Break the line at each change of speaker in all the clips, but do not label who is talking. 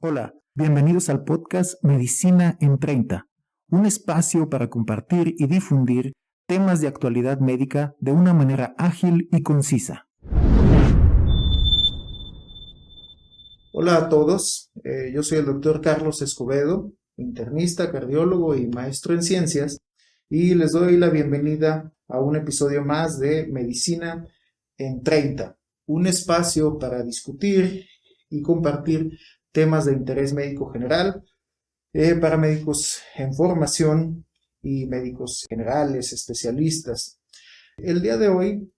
Hola, bienvenidos al podcast Medicina en 30, un espacio para compartir y difundir temas de actualidad médica de una manera ágil y concisa.
Hola a todos, yo soy el doctor Carlos Escobedo, internista, cardiólogo y maestro en ciencias, y les doy la bienvenida a un episodio más de Medicina en 30, un espacio para discutir y compartir temas de interés médico general para médicos en formación y médicos generales, especialistas. El día de hoy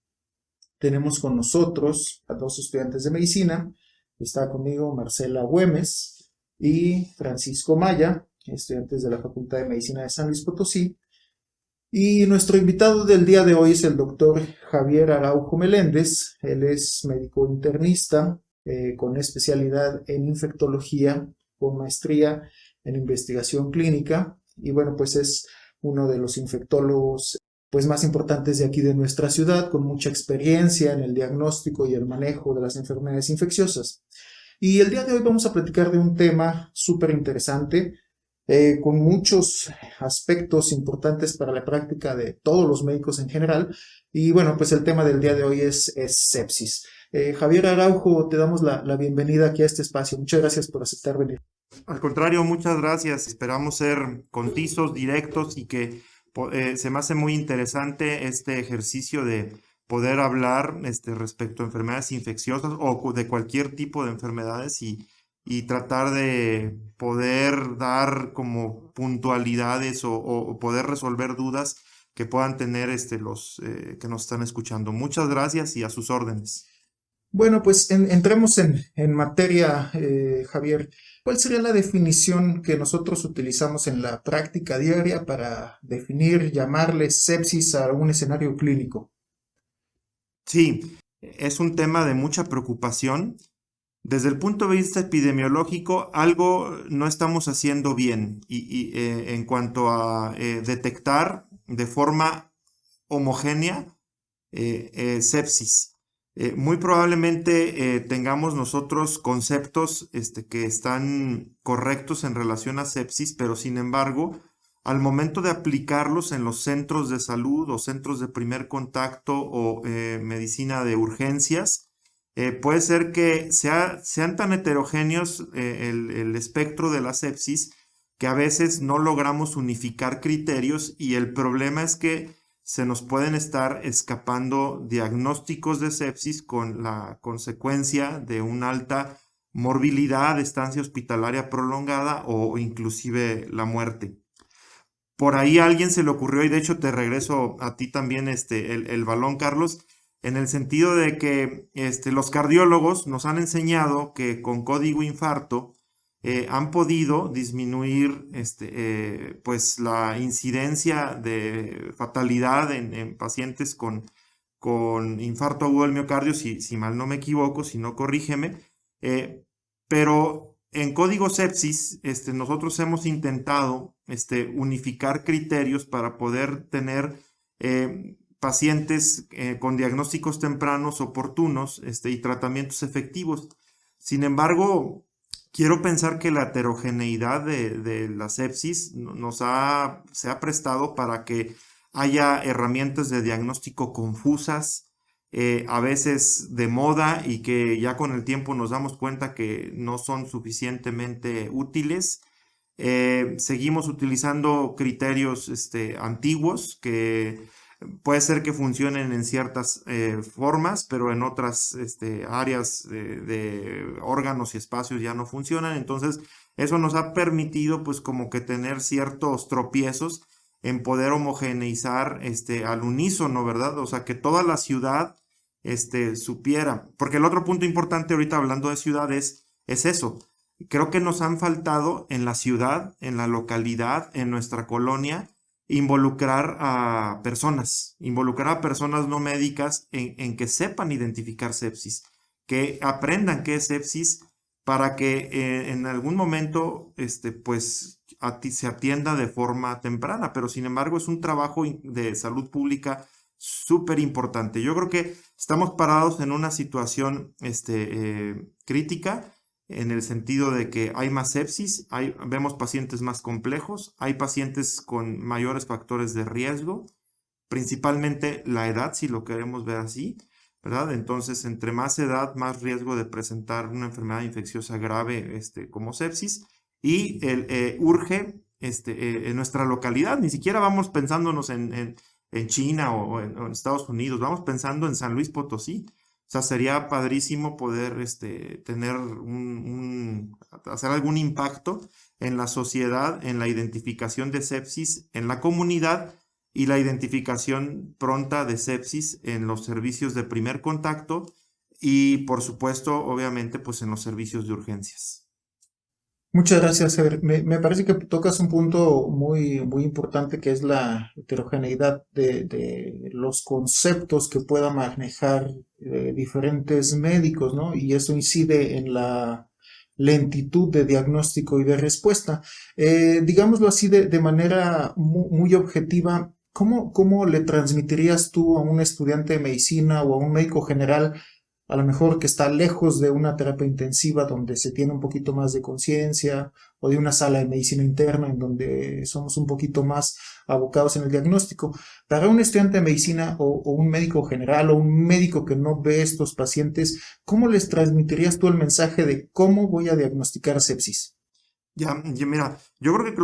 tenemos con nosotros a dos estudiantes de medicina. Está conmigo Marcela Güemes y Francisco Maya, estudiantes de la Facultad de Medicina de San Luis Potosí. Y nuestro invitado del día de hoy es el doctor Javier Araujo Meléndez. Él es médico internista con especialidad en infectología, con maestría en investigación clínica. Y bueno, pues es uno de los infectólogos más importantes de aquí de nuestra ciudad, con mucha experiencia en el diagnóstico y el manejo de las enfermedades infecciosas. Y el día de hoy vamos a platicar de un tema súper interesante, con muchos aspectos importantes para la práctica de todos los médicos en general. Y bueno, pues el tema del día de hoy es sepsis. Javier Araujo, te damos la bienvenida aquí a este espacio. Muchas gracias por aceptar venir.
Al contrario, muchas gracias. Esperamos ser concisos, directos y que se me hace muy interesante este ejercicio de poder hablar respecto a enfermedades infecciosas o de cualquier tipo de enfermedades y tratar de poder dar como puntualidades o poder resolver dudas que puedan tener los que nos están escuchando. Muchas gracias y a sus órdenes.
Bueno, pues entremos en materia, Javier. ¿Cuál sería la definición que nosotros utilizamos en la práctica diaria para definir, llamarle sepsis a un escenario clínico?
Sí, es un tema de mucha preocupación. Desde el punto de vista epidemiológico, algo no estamos haciendo bien en cuanto a detectar de forma homogénea sepsis. Muy probablemente tengamos nosotros conceptos que están correctos en relación a sepsis, pero sin embargo, al momento de aplicarlos en los centros de salud o centros de primer contacto o medicina de urgencias, puede ser que sean tan heterogéneos el espectro de la sepsis que a veces no logramos unificar criterios y el problema es que se nos pueden estar escapando diagnósticos de sepsis con la consecuencia de una alta morbilidad, estancia hospitalaria prolongada o inclusive la muerte. Por ahí a alguien se le ocurrió, y de hecho te regreso a ti también el balón, Carlos, en el sentido de que los cardiólogos nos han enseñado que con código infarto han podido disminuir pues la incidencia de fatalidad en pacientes con infarto agudo del miocardio, si mal no me equivoco, si no corrígeme, pero en código sepsis nosotros hemos intentado unificar criterios para poder tener pacientes con diagnósticos tempranos oportunos y tratamientos efectivos. Sin embargo, quiero pensar que la heterogeneidad de la sepsis se ha prestado para que haya herramientas de diagnóstico confusas, a veces de moda y que ya con el tiempo nos damos cuenta que no son suficientemente útiles. Seguimos utilizando criterios antiguos que puede ser que funcionen en ciertas formas, pero en otras áreas de órganos y espacios ya no funcionan. Entonces, eso nos ha permitido pues como que tener ciertos tropiezos en poder homogeneizar al unísono, ¿verdad? O sea, que toda la ciudad supiera. Porque el otro punto importante ahorita hablando de ciudades es eso. Creo que nos han faltado en la ciudad, en la localidad, en nuestra colonia, involucrar a personas no médicas en que sepan identificar sepsis, que aprendan qué es sepsis para que en algún momento pues se atienda de forma temprana, pero sin embargo es un trabajo de salud pública súper importante. Yo creo que estamos parados en una situación crítica, en el sentido de que hay más sepsis, vemos pacientes más complejos, hay pacientes con mayores factores de riesgo, principalmente la edad, si lo queremos ver así, ¿verdad? Entonces, entre más edad, más riesgo de presentar una enfermedad infecciosa grave, como sepsis, y urge en nuestra localidad. Ni siquiera vamos pensándonos en China o en Estados Unidos, vamos pensando en San Luis Potosí. O sea, sería padrísimo poder tener hacer algún impacto en la sociedad, en la identificación de sepsis en la comunidad y la identificación pronta de sepsis en los servicios de primer contacto y, por supuesto, obviamente, pues en los servicios de urgencias.
Muchas gracias, Ever. Me parece que tocas un punto muy, muy importante, que es la heterogeneidad de los conceptos que puedan manejar diferentes médicos, ¿no? Y eso incide en la lentitud de diagnóstico y de respuesta. Digámoslo así, de manera muy objetiva, ¿cómo le transmitirías tú a un estudiante de medicina o a un médico general, a lo mejor que está lejos de una terapia intensiva donde se tiene un poquito más de conciencia, o de una sala de medicina interna en donde somos un poquito más abocados en el diagnóstico? Para un estudiante de medicina o un médico general o un médico que no ve estos pacientes, ¿cómo les transmitirías tú el mensaje de cómo voy a diagnosticar sepsis?
Mira, yo creo que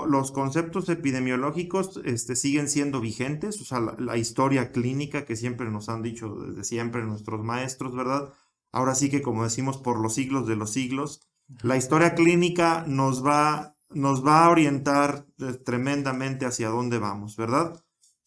los conceptos epidemiológicos siguen siendo vigentes, o sea, la historia clínica que siempre nos han dicho desde siempre nuestros maestros, ¿verdad? Ahora sí que, como decimos, por los siglos de los siglos, la historia clínica nos va a orientar tremendamente hacia dónde vamos, ¿verdad?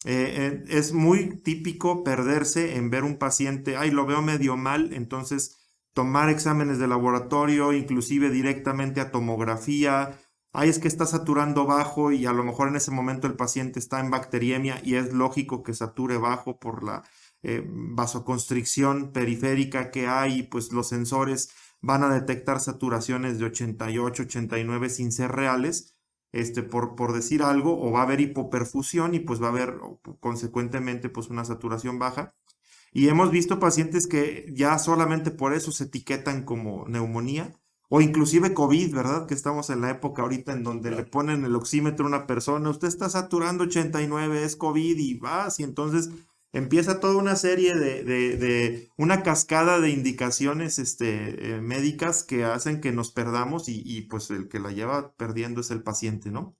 Es muy típico perderse en ver un paciente, ay, lo veo medio mal, entonces tomar exámenes de laboratorio, inclusive directamente a tomografía. Ay, es que está saturando bajo y a lo mejor en ese momento el paciente está en bacteriemia y es lógico que sature bajo por la vasoconstricción periférica que hay, y pues los sensores van a detectar saturaciones de 88, 89 sin ser reales, por decir algo, o va a haber hipoperfusión y pues va a haber consecuentemente pues una saturación baja. Y hemos visto pacientes que ya solamente por eso se etiquetan como neumonía o inclusive COVID, ¿verdad? Que estamos en la época ahorita en donde le ponen el oxímetro a una persona, usted está saturando 89, es COVID y vas, y entonces empieza toda una serie de una cascada de indicaciones médicas que hacen que nos perdamos y pues el que la lleva perdiendo es el paciente, ¿no?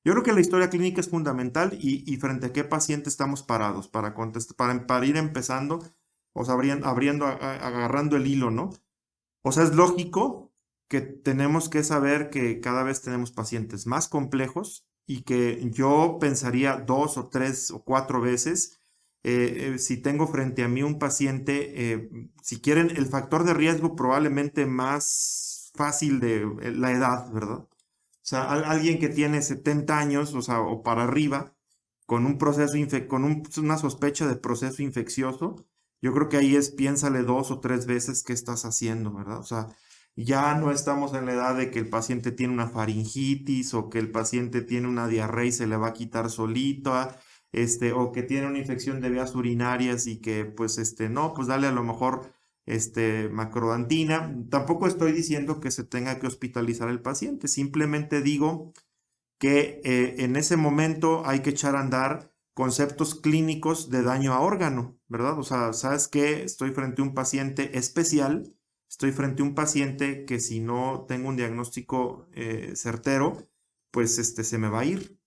Yo creo que la historia clínica es fundamental y frente a qué paciente estamos parados para contestar, para ir empezando, o sea, agarrando el hilo, ¿no? O sea, es lógico que tenemos que saber que cada vez tenemos pacientes más complejos y que yo pensaría 2 o 3 o 4 veces si tengo frente a mí un paciente, si quieren, el factor de riesgo probablemente más fácil de la edad, ¿verdad? O sea, alguien que tiene 70 años, o sea, o para arriba, con un proceso, una sospecha de proceso infeccioso, yo creo que ahí piénsale 2 o 3 veces qué estás haciendo, ¿verdad? O sea, ya no estamos en la edad de que el paciente tiene una faringitis o que el paciente tiene una diarrea y se le va a quitar solito, o que tiene una infección de vías urinarias y que, pues, no, pues dale a lo mejor macrodantina. Tampoco estoy diciendo que se tenga que hospitalizar el paciente, simplemente digo que en ese momento hay que echar a andar conceptos clínicos de daño a órgano, ¿verdad? O sea, ¿sabes qué? Estoy frente a un paciente especial, estoy frente a un paciente que si no tengo un diagnóstico certero, pues se me va a ir.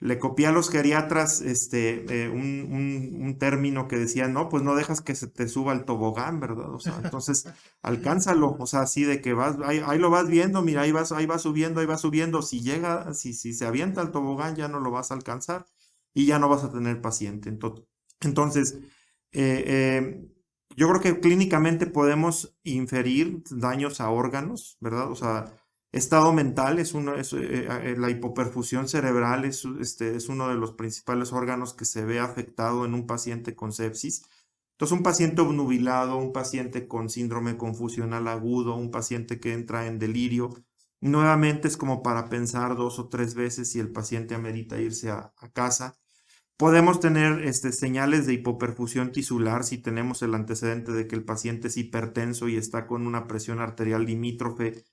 Le copié a los geriatras un término que decía, no, pues no dejas que se te suba el tobogán, ¿verdad? O sea, entonces alcánzalo, o sea, así de que vas, ahí lo vas viendo, mira, ahí va subiendo, si llega, si se avienta el tobogán ya no lo vas a alcanzar y ya no vas a tener paciente. Entonces, yo creo que clínicamente podemos inferir daños a órganos, ¿verdad? O sea, estado mental la hipoperfusión cerebral es uno de los principales órganos que se ve afectado en un paciente con sepsis. Entonces, un paciente obnubilado, un paciente con síndrome confusional agudo, un paciente que entra en delirio, nuevamente es como para pensar 2 o 3 veces si el paciente amerita irse a casa. Podemos tener señales de hipoperfusión tisular si tenemos el antecedente de que el paciente es hipertenso y está con una presión arterial limítrofe,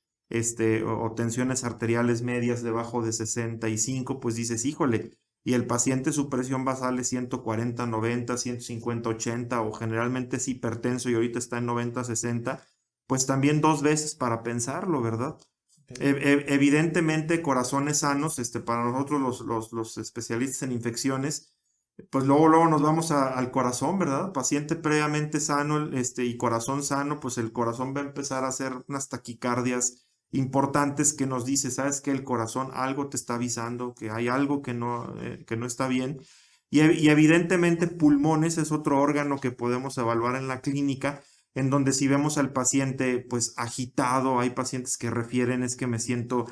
o tensiones arteriales medias debajo de 65, pues dices, híjole, y el paciente su presión basal es 140, 90, 150, 80, o generalmente es hipertenso y ahorita está en 90, 60, pues también dos veces para pensarlo, ¿verdad? Evidentemente, corazones sanos, para nosotros los especialistas en infecciones, pues luego nos vamos al corazón, ¿verdad? Paciente previamente sano, y corazón sano, pues el corazón va a empezar a hacer unas taquicardias importantes que nos dice, ¿sabes qué? El corazón algo te está avisando, que hay algo que no está bien. Y evidentemente pulmones es otro órgano que podemos evaluar en la clínica, en donde si vemos al paciente pues agitado, hay pacientes que refieren es que me siento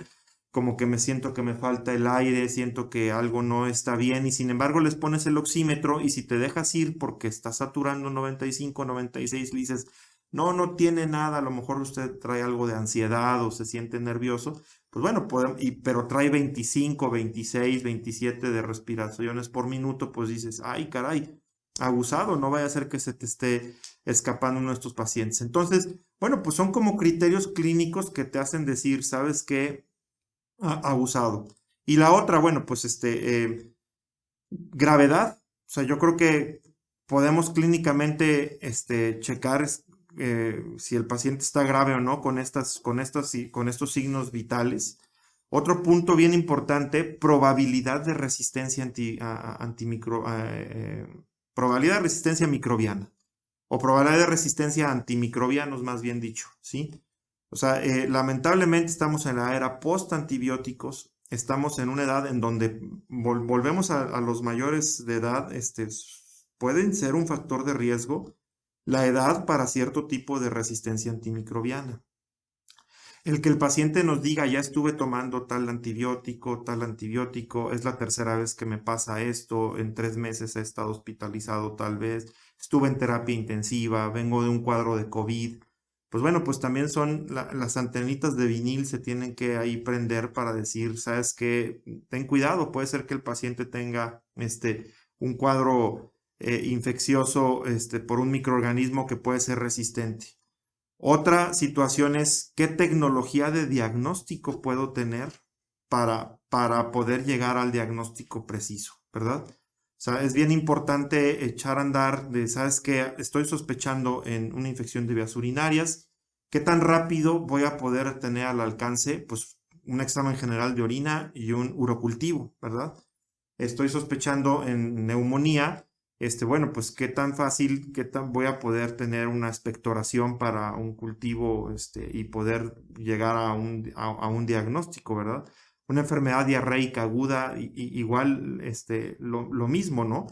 que me falta el aire, siento que algo no está bien y sin embargo les pones el oxímetro y si te dejas ir porque está saturando 95, 96, le dices, no tiene nada, a lo mejor usted trae algo de ansiedad o se siente nervioso, pues bueno, pero trae 25, 26, 27 de respiraciones por minuto, pues dices, ay caray, abusado, no vaya a ser que se te esté escapando uno de estos pacientes. Entonces, bueno, pues son como criterios clínicos que te hacen decir, ¿sabes qué? Abusado. Y la otra, bueno, pues gravedad. O sea, yo creo que podemos clínicamente checar si el paciente está grave o no con estos signos vitales. Otro punto bien importante, probabilidad de resistencia probabilidad de resistencia microbiana o probabilidad de resistencia a antimicrobianos, más bien dicho, ¿sí? O sea, lamentablemente estamos en la era post-antibióticos, estamos en una edad en donde volvemos a los mayores de edad, pueden ser un factor de riesgo la edad para cierto tipo de resistencia antimicrobiana. El que el paciente nos diga, ya estuve tomando tal antibiótico, es la tercera vez que me pasa esto, en 3 meses he estado hospitalizado tal vez, estuve en terapia intensiva, vengo de un cuadro de COVID. Pues bueno, pues también son las antenitas de vinil se tienen que ahí prender para decir, sabes qué, ten cuidado, puede ser que el paciente tenga un cuadro infeccioso por un microorganismo que puede ser resistente. Otra situación es qué tecnología de diagnóstico puedo tener para poder llegar al diagnóstico preciso, ¿verdad? O sea, es bien importante echar a andar de, ¿sabes qué? Estoy sospechando en una infección de vías urinarias. ¿Qué tan rápido voy a poder tener al alcance? Pues un examen general de orina y un urocultivo, ¿verdad? Estoy sospechando en neumonía. Bueno, pues qué tan fácil, qué tan voy a poder tener una expectoración para un cultivo, y poder llegar a un diagnóstico, ¿verdad? Una enfermedad diarreica aguda, igual, lo mismo, ¿no?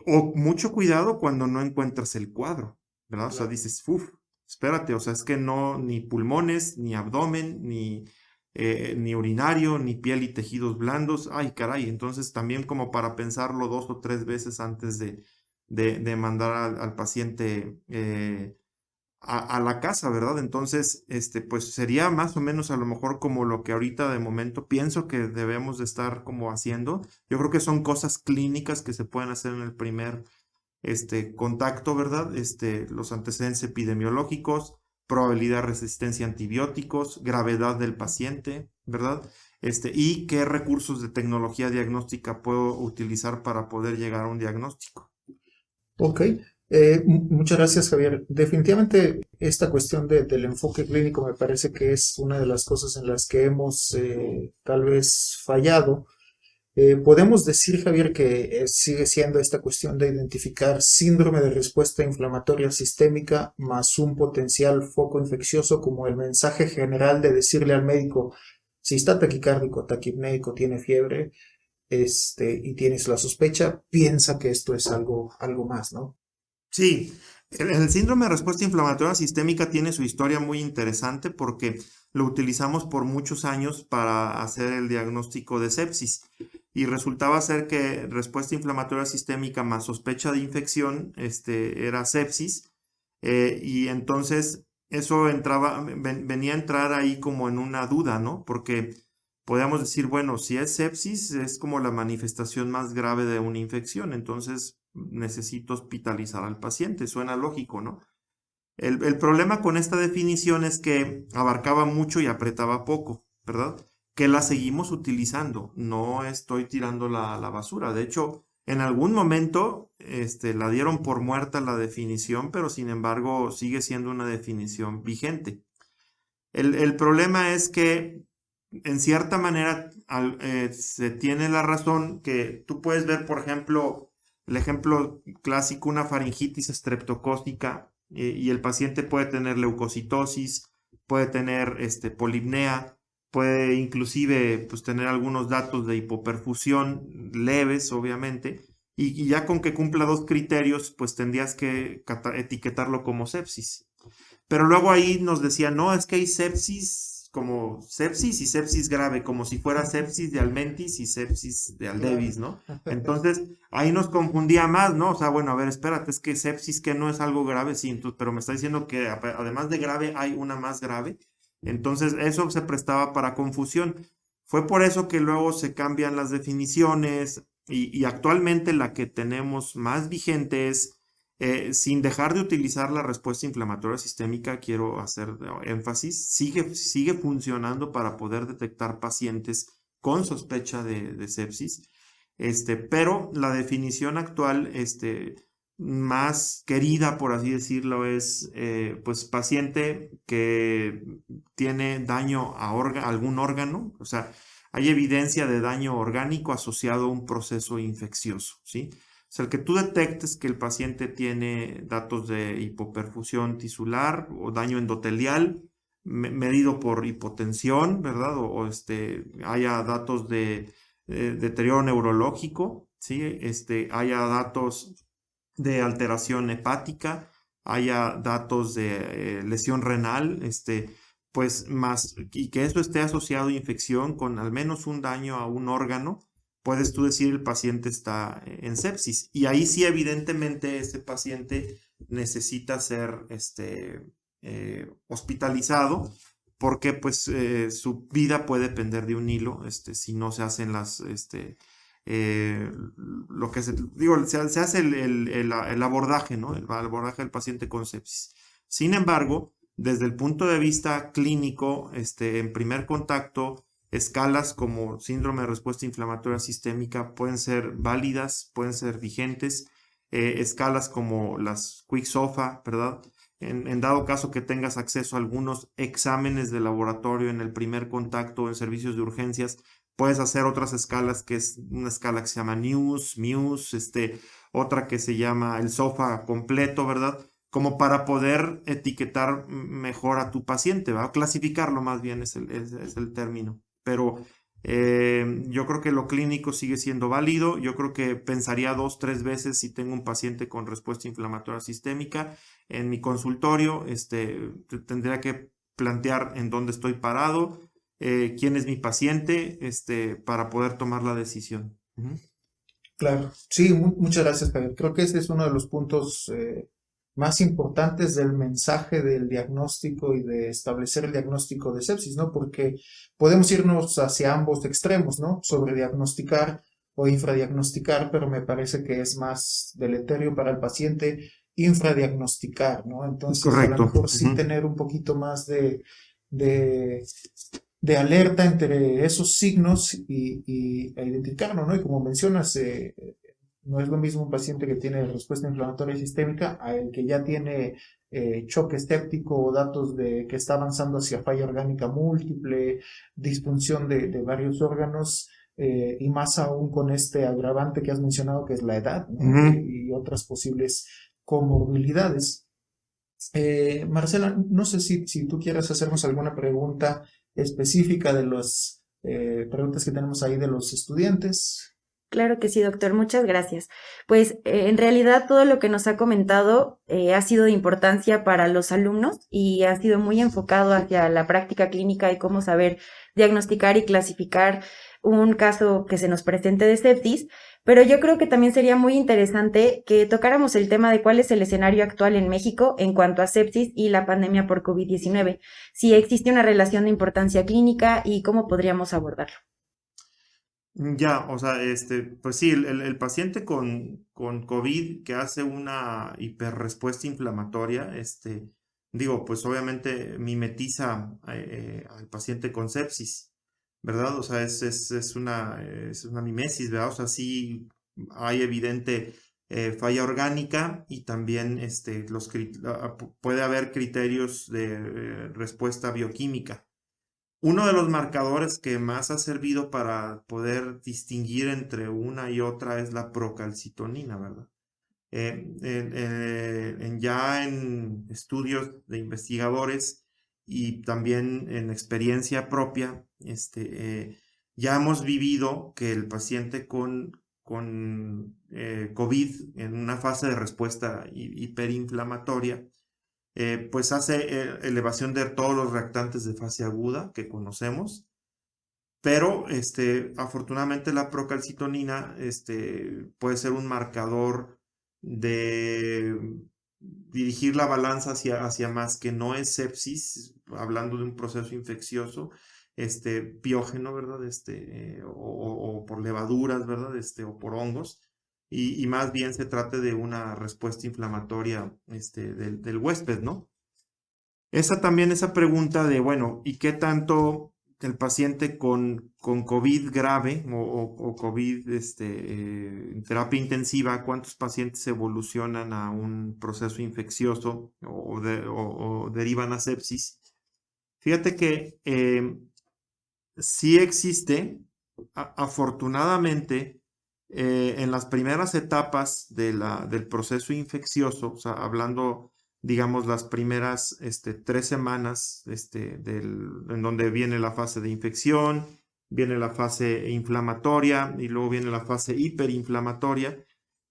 O mucho cuidado cuando no encuentras el cuadro, ¿verdad? O sea, dices, uff, espérate, o sea, es que no, ni pulmones, ni abdomen, ni urinario, ni piel y tejidos blandos. Ay, caray, entonces también como para pensarlo 2 o 3 veces antes de mandar al paciente a la casa, ¿verdad? Entonces, pues sería más o menos a lo mejor como lo que ahorita de momento pienso que debemos de estar como haciendo. Yo creo que son cosas clínicas que se pueden hacer en el primer contacto, ¿verdad? Los antecedentes epidemiológicos, probabilidad de resistencia a antibióticos, gravedad del paciente, ¿verdad? Y qué recursos de tecnología diagnóstica puedo utilizar para poder llegar a un diagnóstico.
Ok, muchas gracias, Javier. Definitivamente esta cuestión del enfoque clínico me parece que es una de las cosas en las que hemos tal vez fallado. Podemos decir, Javier, que sigue siendo esta cuestión de identificar síndrome de respuesta inflamatoria sistémica más un potencial foco infeccioso como el mensaje general de decirle al médico, si está taquicárdico, taquipnéico, tiene fiebre, y tienes la sospecha, piensa que esto es algo más, ¿no?
Sí, el síndrome de respuesta inflamatoria sistémica tiene su historia muy interesante porque lo utilizamos por muchos años para hacer el diagnóstico de sepsis y resultaba ser que respuesta inflamatoria sistémica más sospecha de infección era sepsis, y entonces eso venía a entrar ahí como en una duda, ¿no? Porque podríamos decir, bueno, si es sepsis, es como la manifestación más grave de una infección, entonces necesito hospitalizar al paciente. Suena lógico, ¿no? El problema con esta definición es que abarcaba mucho y apretaba poco, ¿verdad? Que la seguimos utilizando, no estoy tirando la basura. De hecho, en algún momento la dieron por muerta la definición, pero sin embargo sigue siendo una definición vigente. El problema es que en cierta manera se tiene la razón que tú puedes ver, por ejemplo, el ejemplo clásico, una faringitis estreptocócica, y el paciente puede tener leucocitosis, puede tener polipnea, puede inclusive pues, tener algunos datos de hipoperfusión leves, obviamente, y ya con que cumpla 2 criterios, pues tendrías que etiquetarlo como sepsis. Pero luego ahí nos decía, no, es que hay sepsis como sepsis y sepsis grave, como si fuera sepsis de Almentis y sepsis de Aldevis, ¿no? Entonces, ahí nos confundía más, ¿no? O sea, bueno, a ver, espérate, es que sepsis que no es algo grave, sí, entonces, pero me está diciendo que además de grave hay una más grave. Entonces, eso se prestaba para confusión. Fue por eso que luego se cambian las definiciones y actualmente la que tenemos más vigente es sin dejar de utilizar la respuesta inflamatoria sistémica, quiero hacer énfasis, sigue funcionando para poder detectar pacientes con sospecha de sepsis, pero la definición actual, más querida, por así decirlo, es pues paciente que tiene daño a algún órgano, o sea, hay evidencia de daño orgánico asociado a un proceso infeccioso, ¿sí? O sea, el que tú detectes que el paciente tiene datos de hipoperfusión tisular o daño endotelial medido por hipotensión, ¿verdad? O haya datos de deterioro neurológico, ¿sí? Haya datos de alteración hepática, haya datos de lesión renal, pues más, y que eso esté asociado a infección con al menos un daño a un órgano, puedes tú decir el paciente está en sepsis. Y ahí sí, evidentemente, este paciente necesita ser hospitalizado porque pues su vida puede depender de un hilo si no se hacen lo que se hace el abordaje, ¿no? El abordaje del paciente con sepsis. Sin embargo, desde el punto de vista clínico, en primer contacto, escalas como síndrome de respuesta inflamatoria sistémica pueden ser válidas, pueden ser vigentes. Escalas como las Quick-SOFA, ¿verdad? En dado caso que tengas acceso a algunos exámenes de laboratorio en el primer contacto en servicios de urgencias, puedes hacer otras escalas, que es una escala que se llama NEWS, MUSE, otra que se llama el SOFA completo, ¿verdad? Como para poder etiquetar mejor a tu paciente, ¿verdad? Clasificarlo más bien es el término. Pero yo creo que lo clínico sigue siendo válido. Yo creo que pensaría 2-3 veces si tengo un paciente con respuesta inflamatoria sistémica en mi consultorio. Tendría que plantear en dónde estoy parado, quién es mi paciente, para poder tomar la decisión.
Claro, sí, muchas gracias, Javier. Creo que ese es uno de los puntos más importantes del mensaje del diagnóstico y de establecer el diagnóstico de sepsis, ¿no? Porque podemos irnos hacia ambos extremos, ¿no? Sobre diagnosticar o infradiagnosticar, pero me parece que es más deleterio para el paciente infradiagnosticar, ¿no? Entonces,
Correcto.
A lo mejor sí tener un poquito más de alerta entre esos signos y identificarlo, ¿no? Y como mencionas, no es lo mismo un paciente que tiene respuesta inflamatoria sistémica a el que ya tiene choque séptico o datos de que está avanzando hacia falla orgánica múltiple, disfunción de varios órganos, y más aún con este agravante que has mencionado, que es la edad, ¿no? Y otras posibles comorbilidades. Marcela, no sé si tú quieres hacernos alguna pregunta específica de las preguntas que tenemos ahí de los estudiantes.
Claro que sí, doctor, muchas gracias. Pues en realidad todo lo que nos ha comentado ha sido de importancia para los alumnos y ha sido muy enfocado hacia la práctica clínica y cómo saber diagnosticar y clasificar un caso que se nos presente de sepsis, pero yo creo que también sería muy interesante que tocáramos el tema de cuál es el escenario actual en México en cuanto a sepsis y la pandemia por COVID-19, si existe una relación de importancia clínica y cómo podríamos abordarlo.
Ya, o sea, pues sí, el paciente con COVID que hace una hiperrespuesta inflamatoria, digo, pues obviamente mimetiza al paciente con sepsis, ¿verdad? O sea, es una mimesis, ¿verdad? O sea, sí hay evidente falla orgánica y también puede haber criterios de respuesta bioquímica. Uno de los marcadores que más ha servido para poder distinguir entre una y otra es la procalcitonina, ¿verdad? Ya en estudios de investigadores y también en experiencia propia, ya hemos vivido que el paciente con COVID en una fase de respuesta hiperinflamatoria, pues hace elevación de todos los reactantes de fase aguda que conocemos, pero afortunadamente la procalcitonina puede ser un marcador de dirigir la balanza hacia más que no es sepsis, hablando de un proceso infeccioso, piógeno, ¿verdad? O por levaduras, ¿verdad? O por hongos. Y más bien se trate de una respuesta inflamatoria del huésped, ¿no? Esa pregunta de, bueno, ¿y qué tanto el paciente con COVID grave o COVID en terapia intensiva, cuántos pacientes evolucionan a un proceso infeccioso o derivan a sepsis? Fíjate que sí existe, afortunadamente, en las primeras etapas del proceso infeccioso, o sea, hablando, digamos, las primeras 3 semanas en donde viene la fase de infección, viene la fase inflamatoria y luego viene la fase hiperinflamatoria.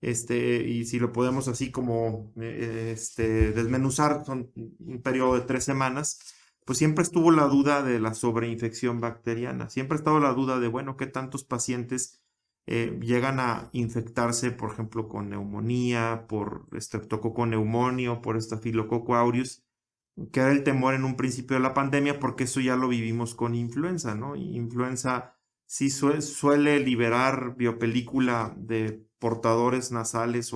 Y si lo podemos así como desmenuzar, son un periodo de 3 semanas, pues siempre estuvo la duda de la sobreinfección bacteriana, siempre ha estado la duda de, bueno, qué tantos pacientes llegan a infectarse, por ejemplo, con neumonía, por Streptococcus pneumoniae o por Staphylococcus aureus, que era el temor en un principio de la pandemia, porque eso ya lo vivimos con influenza, ¿no? Influenza sí suele liberar biopelícula de portadores nasales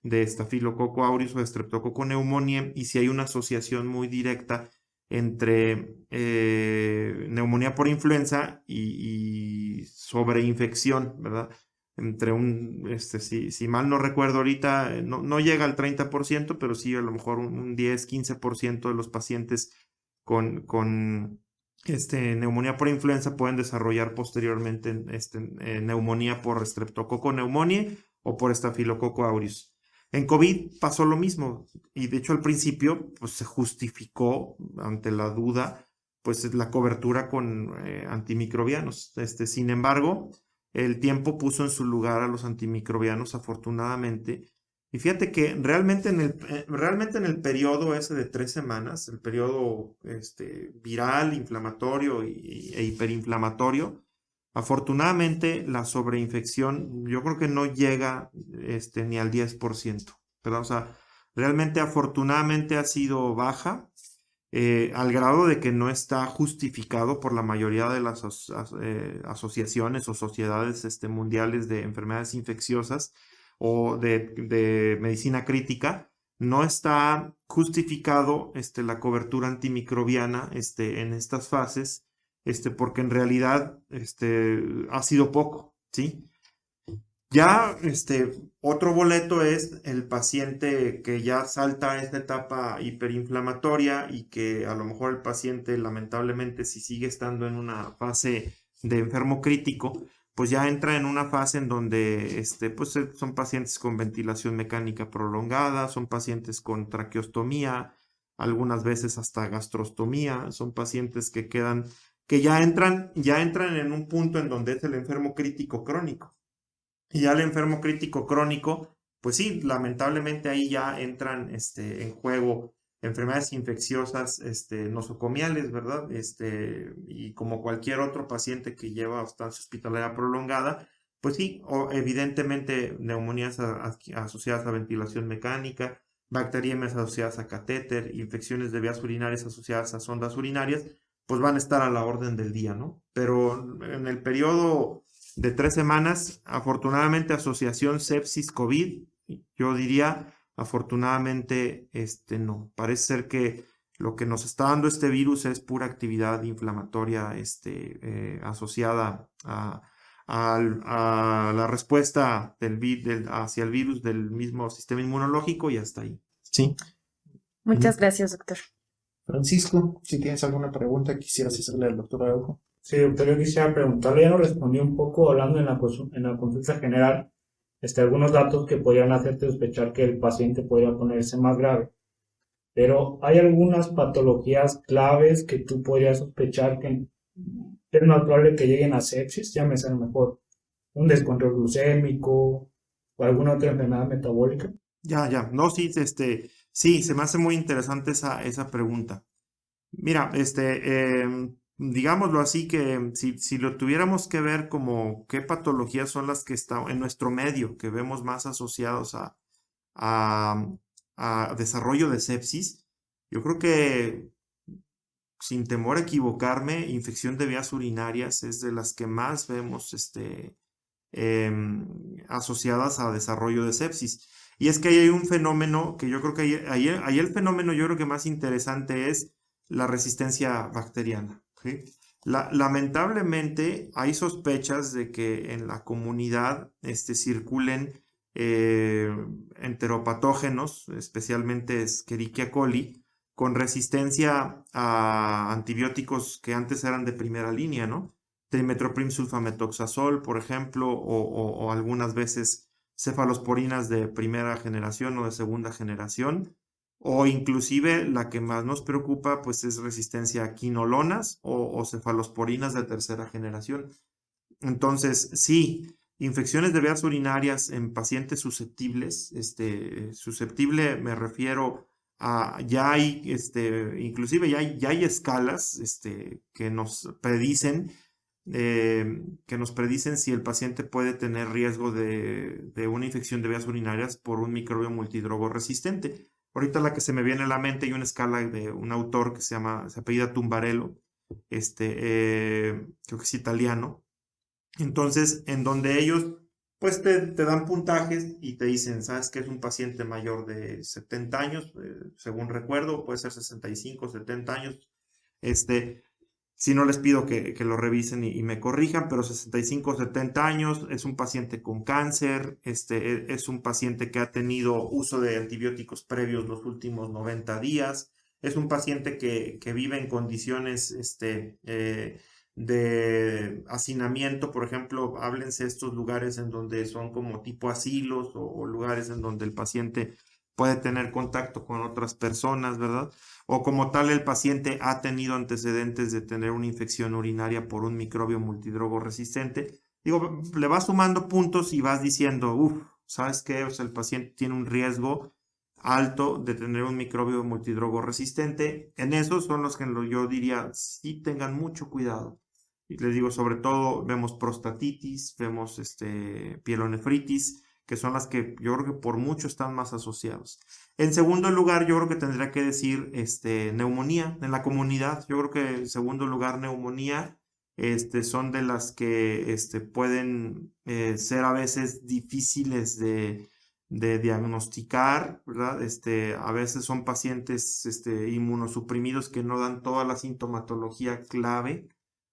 de Staphylococcus aureus o de Streptococcus pneumoniae, y si hay una asociación muy directa entre neumonía por influenza y sobreinfección, ¿verdad? Entre si mal no recuerdo ahorita, no llega al 30%, pero sí a lo mejor un 10-15% de los pacientes con neumonía por influenza pueden desarrollar posteriormente neumonía por Streptococcus pneumoniae o por Staphylococcus aureus. En COVID pasó lo mismo y de hecho al principio pues, se justificó ante la duda pues la cobertura con antimicrobianos. Sin embargo, el tiempo puso en su lugar a los antimicrobianos afortunadamente. Y fíjate que realmente en el periodo ese de 3 semanas, el periodo viral, inflamatorio e hiperinflamatorio, afortunadamente la sobreinfección yo creo que no llega ni al 10%, ¿verdad? O sea, realmente afortunadamente ha sido baja, al grado de que no está justificado por la mayoría de las asociaciones o sociedades mundiales de enfermedades infecciosas o de medicina crítica. No está justificado la cobertura antimicrobiana en estas fases, porque en realidad ha sido poco, ¿sí? Ya otro boleto es el paciente que ya salta a esta etapa hiperinflamatoria y que a lo mejor el paciente lamentablemente si sigue estando en una fase de enfermo crítico, pues ya entra en una fase en donde pues son pacientes con ventilación mecánica prolongada, son pacientes con traqueostomía, algunas veces hasta gastrostomía, son pacientes que ya entran en un punto en donde es el enfermo crítico crónico. Y ya el enfermo crítico crónico, pues sí, lamentablemente ahí ya entran en juego enfermedades infecciosas nosocomiales, ¿verdad? Y como cualquier otro paciente que lleva estancia hospitalaria prolongada, pues sí, evidentemente neumonías asociadas a ventilación mecánica, bacteriemias asociadas a catéter, infecciones de vías urinarias asociadas a sondas urinarias, pues van a estar a la orden del día, ¿no? Pero en el periodo de 3 semanas, afortunadamente asociación sepsis-COVID, yo diría, afortunadamente, no. Parece ser que lo que nos está dando este virus es pura actividad inflamatoria, asociada a la respuesta hacia el virus del mismo sistema inmunológico y hasta ahí. Sí.
Muchas gracias, doctor.
Francisco, si tienes alguna pregunta, quisieras hacerle al doctor Araujo.
Sí, doctor, yo quisiera preguntarle, ya nos respondió un poco hablando en la consulta general, algunos datos que podrían hacerte sospechar que el paciente podría ponerse más grave. Pero hay algunas patologías claves que tú podrías sospechar que es más probable que lleguen a sepsis, llámese a lo mejor un descontrol glucémico o alguna otra enfermedad metabólica.
Ya. No, sí, sí, se me hace muy interesante esa pregunta. Mira, digámoslo así, que si lo tuviéramos que ver como qué patologías son las que están en nuestro medio, que vemos más asociados a desarrollo de sepsis, yo creo que, sin temor a equivocarme, infección de vías urinarias es de las que más vemos asociadas a desarrollo de sepsis. Y es que ahí hay un fenómeno que yo creo que ahí el fenómeno yo creo que más interesante es la resistencia bacteriana, ¿sí? Lamentablemente hay sospechas de que en la comunidad circulen enteropatógenos, especialmente Escherichia coli, con resistencia a antibióticos que antes eran de primera línea, ¿no? Trimethoprim sulfamethoxazol, por ejemplo, o algunas veces cefalosporinas de primera generación o de segunda generación, o inclusive la que más nos preocupa pues es resistencia a quinolonas o cefalosporinas de tercera generación. Entonces, sí, infecciones de vías urinarias en pacientes susceptibles, susceptible me refiero a, ya hay, inclusive ya hay escalas, que nos predicen si el paciente puede tener riesgo de una infección de vías urinarias por un microbio multidrogo resistente. Ahorita la que se me viene a la mente hay una escala de un autor que se apellida Tumbarello, creo que es italiano. Entonces, en donde ellos pues te dan puntajes y te dicen, ¿sabes qué? Es un paciente mayor de 70 años, según recuerdo, puede ser 65, 70 años. Si no les pido que lo revisen y me corrijan, pero 65 o 70 años, es un paciente con cáncer, es un paciente que ha tenido uso de antibióticos previos los últimos 90 días, es un paciente que vive en condiciones de hacinamiento, por ejemplo, háblense estos lugares en donde son como tipo asilos o lugares en donde el paciente puede tener contacto con otras personas, ¿verdad? O como tal el paciente ha tenido antecedentes de tener una infección urinaria por un microbio multidrogo resistente. Digo, le vas sumando puntos y vas diciendo, ¿sabes qué? O sea, el paciente tiene un riesgo alto de tener un microbio multidrogo resistente. En esos son los que yo diría, sí tengan mucho cuidado. Y les digo, sobre todo vemos prostatitis, vemos pielonefritis, que son las que yo creo que por mucho están más asociados. En segundo lugar, yo creo que tendría que decir neumonía en la comunidad. Yo creo que en segundo lugar, neumonía, son de las que pueden ser a veces difíciles de diagnosticar, ¿verdad? A veces son pacientes inmunosuprimidos que no dan toda la sintomatología clave,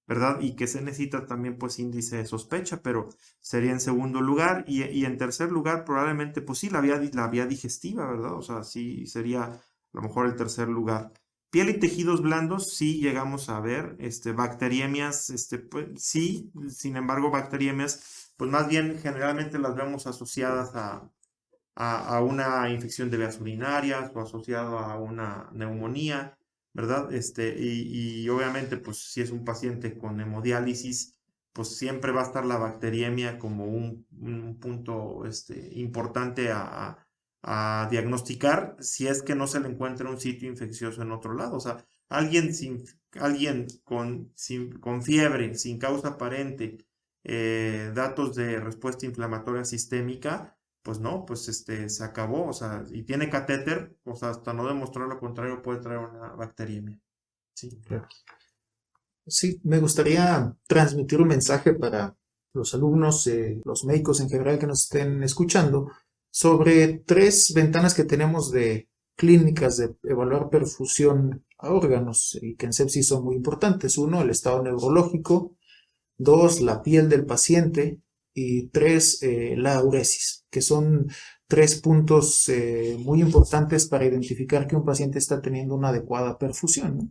¿verdad? Y que se necesita también pues índice de sospecha, pero sería en segundo lugar. Y en tercer lugar probablemente pues sí la vía digestiva, ¿verdad? O sea, sí sería a lo mejor el tercer lugar. Piel y tejidos blandos sí llegamos a ver, bacteriemias, pues sí, sin embargo bacteriemias pues más bien generalmente las vemos asociadas a una infección de vías urinarias o asociado a una neumonía, ¿verdad? Y obviamente, pues si es un paciente con hemodiálisis, pues siempre va a estar la bacteriemia como un punto importante a diagnosticar si es que no se le encuentra un sitio infeccioso en otro lado. O sea, alguien con fiebre, sin causa aparente, datos de respuesta inflamatoria sistémica, pues no, pues se acabó, o sea, y tiene catéter, o sea, hasta no demostrar lo contrario puede traer una bacteriemia. Sí.
Claro. Sí, me gustaría transmitir un mensaje para los alumnos, los médicos en general que nos estén escuchando, sobre 3 ventanas que tenemos de clínicas de evaluar perfusión a órganos y que en sepsis son muy importantes. 1, el estado neurológico; 2, la piel del paciente; y 3, la uresis, que son 3 puntos muy importantes para identificar que un paciente está teniendo una adecuada perfusión, ¿no?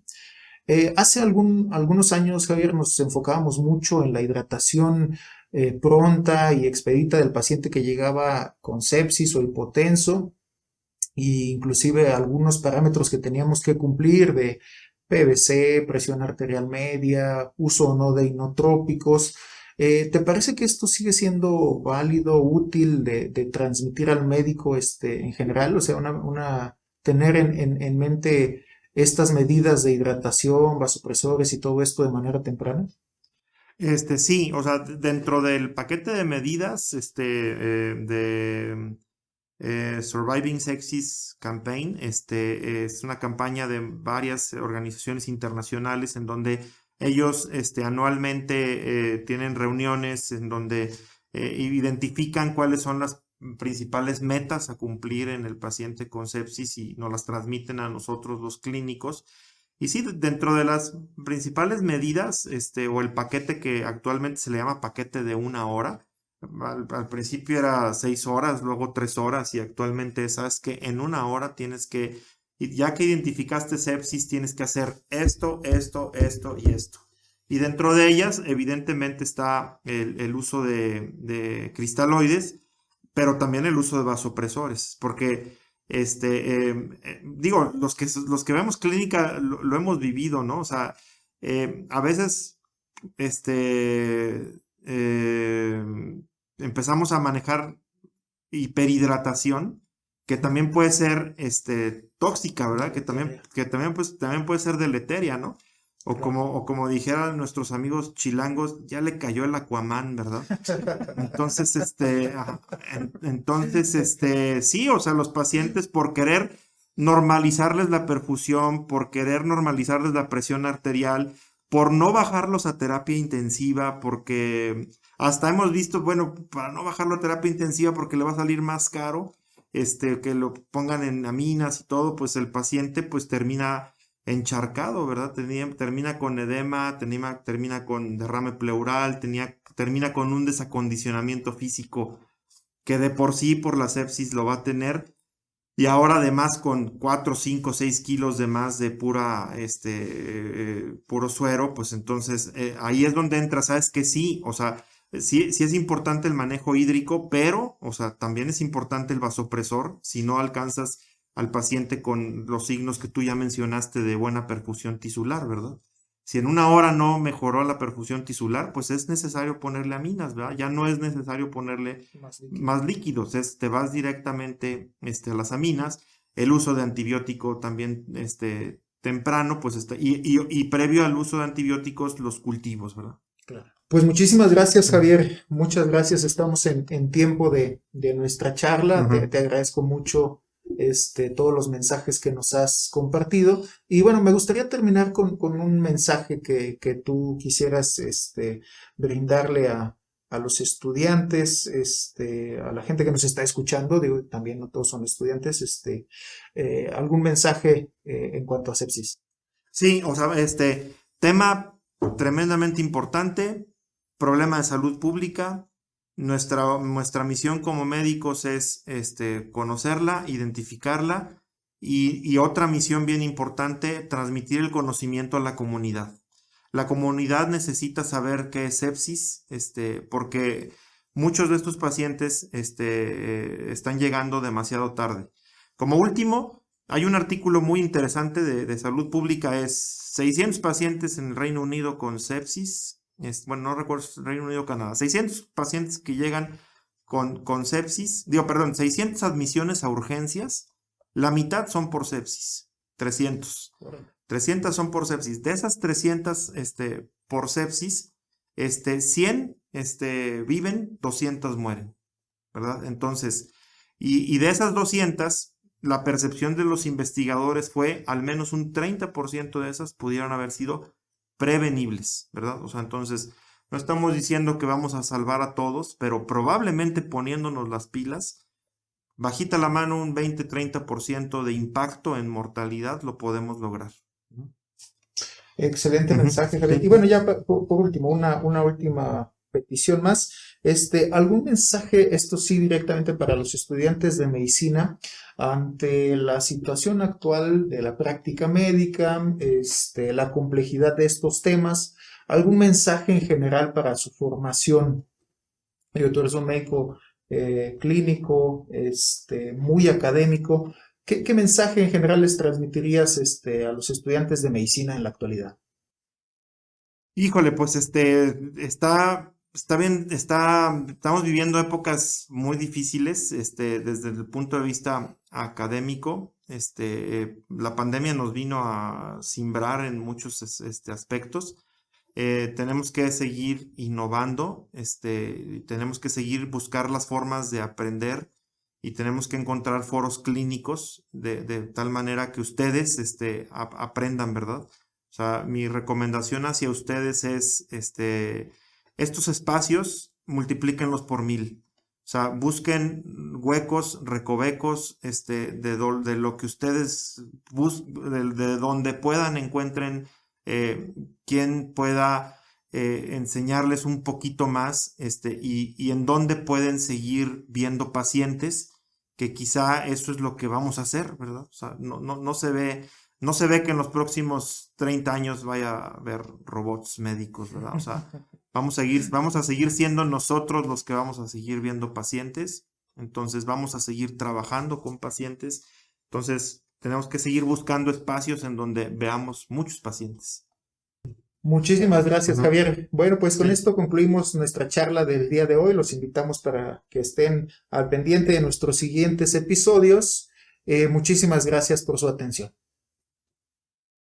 Hace algunos años, Javier, nos enfocábamos mucho en la hidratación pronta y expedita del paciente que llegaba con sepsis o hipotenso, e inclusive algunos parámetros que teníamos que cumplir de PVC, presión arterial media, uso o no de inotrópicos. ¿Te parece que esto sigue siendo válido, útil de transmitir al médico en general? O sea, tener en mente estas medidas de hidratación, vasopresores y todo esto de manera temprana.
Sí, o sea, dentro del paquete de medidas, Surviving Sepsis Campaign, es una campaña de varias organizaciones internacionales en donde ellos, anualmente tienen reuniones en donde identifican cuáles son las principales metas a cumplir en el paciente con sepsis y nos las transmiten a nosotros los clínicos. Y sí, dentro de las principales medidas, o el paquete que actualmente se le llama paquete de 1 hora, al principio era 6 horas, luego 3 horas y actualmente sabes que en 1 hora tienes que, ya que identificaste sepsis, tienes que hacer esto, esto, esto y esto. Y dentro de ellas, evidentemente, está el uso de cristaloides, pero también el uso de vasopresores, porque digo, los que vemos clínica lo hemos vivido, ¿no? O sea, a veces empezamos a manejar hiperhidratación, que también puede ser tóxica, ¿verdad? Que también puede ser deleteria, ¿no? O como dijeran nuestros amigos chilangos, ya le cayó el Aquaman, ¿verdad? Entonces, sí, o sea, los pacientes por querer normalizarles la perfusión, por querer normalizarles la presión arterial, por no bajarlos a terapia intensiva, porque hasta hemos visto, bueno, para no bajarlo a terapia intensiva porque le va a salir más caro, que lo pongan en aminas y todo, pues el paciente pues termina encharcado, ¿verdad? Termina con edema, termina con derrame pleural, termina con un desacondicionamiento físico que de por sí por la sepsis lo va a tener. Y ahora además con 4, 5, 6 kilos de más de puro suero, pues entonces ahí es donde entra, ¿sabes? Que sí, o sea, sí es importante el manejo hídrico, pero, o sea, también es importante el vasopresor si no alcanzas al paciente con los signos que tú ya mencionaste de buena perfusión tisular, ¿verdad? Si en 1 hora no mejoró la perfusión tisular, pues es necesario ponerle aminas, ¿verdad? Ya no es necesario ponerle más líquidos, te vas directamente a las aminas. El uso de antibiótico también temprano, pues y previo al uso de antibióticos, los cultivos, ¿verdad?
Claro. Pues muchísimas gracias, Javier. Muchas gracias. Estamos en tiempo de nuestra charla. Te agradezco mucho todos los mensajes que nos has compartido. Y bueno, me gustaría terminar con un mensaje que tú quisieras brindarle a los estudiantes, a la gente que nos está escuchando. Digo, también no todos son estudiantes. ¿Algún mensaje en cuanto a sepsis?
Sí, o sea, tema tremendamente importante, problema de salud pública. Nuestra misión como médicos es conocerla, identificarla y otra misión bien importante, transmitir el conocimiento a la comunidad. La comunidad necesita saber qué es sepsis, porque muchos de estos pacientes están llegando demasiado tarde. Como último, hay un artículo muy interesante de salud pública, es 600 pacientes en el Reino Unido con sepsis. Bueno, no recuerdo Reino Unido o Canadá, 600 pacientes que llegan con sepsis, 600 admisiones a urgencias, la mitad son por sepsis, 300 son por sepsis. De esas 300 por sepsis, 100 viven, 200 mueren, ¿verdad? Entonces, y de esas 200, la percepción de los investigadores fue al menos un 30% de esas pudieron haber sido prevenibles, ¿verdad? O sea, entonces, no estamos diciendo que vamos a salvar a todos, pero probablemente poniéndonos las pilas, bajita la mano, un 20-30% de impacto en mortalidad lo podemos lograr.
Excelente
Ujú.
mensaje, Javier. Y bueno, ya por último, una última petición más. ¿Algún mensaje, esto sí directamente para los estudiantes de medicina, ante la situación actual de la práctica médica, la complejidad de estos temas? ¿Algún mensaje en general para su formación? Tú eres un médico clínico, muy académico. ¿Qué mensaje en general les transmitirías a los estudiantes de medicina en la actualidad?
Híjole, pues está bien, estamos viviendo épocas muy difíciles, desde el punto de vista académico. La pandemia nos vino a simbrar en muchos aspectos. Tenemos que seguir innovando, tenemos que seguir buscar las formas de aprender y tenemos que encontrar foros clínicos de tal manera que ustedes aprendan, ¿verdad? O sea, mi recomendación hacia ustedes es, estos espacios, multiplíquenlos por 1000. O sea, busquen huecos, recovecos, de lo que ustedes de donde puedan encuentren quien pueda enseñarles un poquito más, y en dónde pueden seguir viendo pacientes, que quizá eso es lo que vamos a hacer, ¿verdad? O sea, no se ve que en los próximos 30 años vaya a haber robots médicos, ¿verdad? O sea, vamos a seguir siendo nosotros los que vamos a seguir viendo pacientes, entonces vamos a seguir trabajando con pacientes, entonces tenemos que seguir buscando espacios en donde veamos muchos pacientes.
Muchísimas gracias,
Ujú.
Javier. Bueno, pues con
Sí.
esto concluimos nuestra charla del día de hoy. Los invitamos para que estén al pendiente de nuestros siguientes episodios. Muchísimas gracias por su atención.